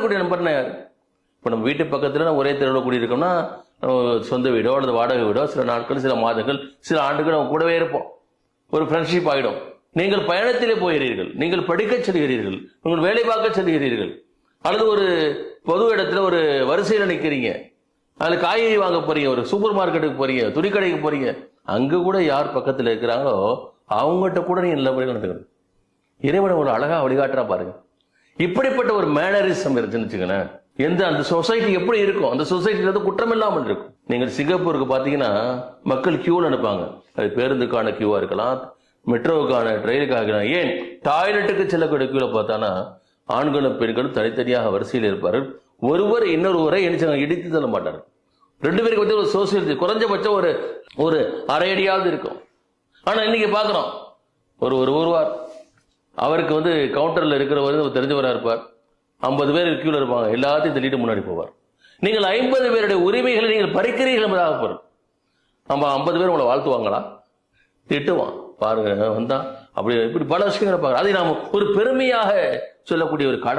வரக்கூடிய நண்பர்னா யார்? இப்போ நம்ம வீட்டு பக்கத்தில் ஒரே தெருவில் கூடியிருக்கோம்னா சொந்த வீடோ அல்லது வாடகை வீடோ சில நாட்கள், சில மாதங்கள், சில ஆண்டுகள் நம்ம கூடவே இருப்போம். ஒரு ஃப்ரெண்ட்ஷிப் ஆகிடும். நீங்கள் பயணத்திலே போகிறீர்கள், நீங்கள் படிக்க செல்கிறீர்கள், உங்கள் வேலை பார்க்க செல்கிறீர்கள், அல்லது ஒரு பொது இடத்துல ஒரு வரிசையில் நிற்கிறீங்க, அதில் காய்கறி வாங்க போறீங்க, ஒரு சூப்பர் மார்க்கெட்டுக்கு போறீங்க, துணிக்கடைக்கு போறீங்க, அங்க கூட யார் பக்கத்தில் இருக்கிறாங்களோ அவங்ககிட்ட கூட நீங்க நல்ல முறையில் நடந்துக்கணும். இறைவன் ஒரு அழகா வழிகாட்டுறா பாருங்க. இப்படிப்பட்ட ஒரு மேனரிசம் இருந்துச்சுன்னு வச்சுக்கோங்களேன், அந்த சொசைட்டி எப்படி இருக்கும், அந்த சொசைட்டில குற்றம் இல்லாமல் இருக்கும். நீங்கள் சிங்கப்பூருக்கு பார்த்தீங்கன்னா மக்கள் கியூல அனுப்பாங்க. அது பேருந்துக்கான கியூவா இருக்கலாம், மெட்ரோவுக்கான ரயிலுக்காக, ஏன் டாய்லெட்டுக்கு செல்லக்கூடிய கியூல பார்த்தானா ஆண்களும் பெண்களும் தனித்தனியாக வரிசையில் இருப்பார்கள். ஒருவர் இன்னொருவரை இடித்து தள்ள மாட்டார்கள். ரெண்டு பேருக்கு வந்து ஒரு சோசியல் குறைஞ்சபட்சம் ஒரு அரை அடியாவது இருக்கும். ஆனா இன்னைக்கு பாக்குறோம், ஒருவர் அவருக்கு வந்து கவுண்டர்ல இருக்கிறவர் தெரிஞ்சவராக இருப்பார். 50 பேர் கியூல இருப்பாங்க, எல்லாத்தையும் தள்ளிட்டு முன்னாடி போவார். நீங்கள் 50 பேருடைய உரிமைகளை நீங்கள் பறிக்கிறீர்கள் என்பதாக பொருள். நம்ம 50 பேர் உங்களை வாழ்த்துவாங்களா? திட்டுவான். பாருங்க வந்தா அப்படி இப்படி பல விஷயங்கள் பாருங்க. அதை நாம் ஒரு பெருமையாக சொல்லக்கூடிய ஒரு கடமை.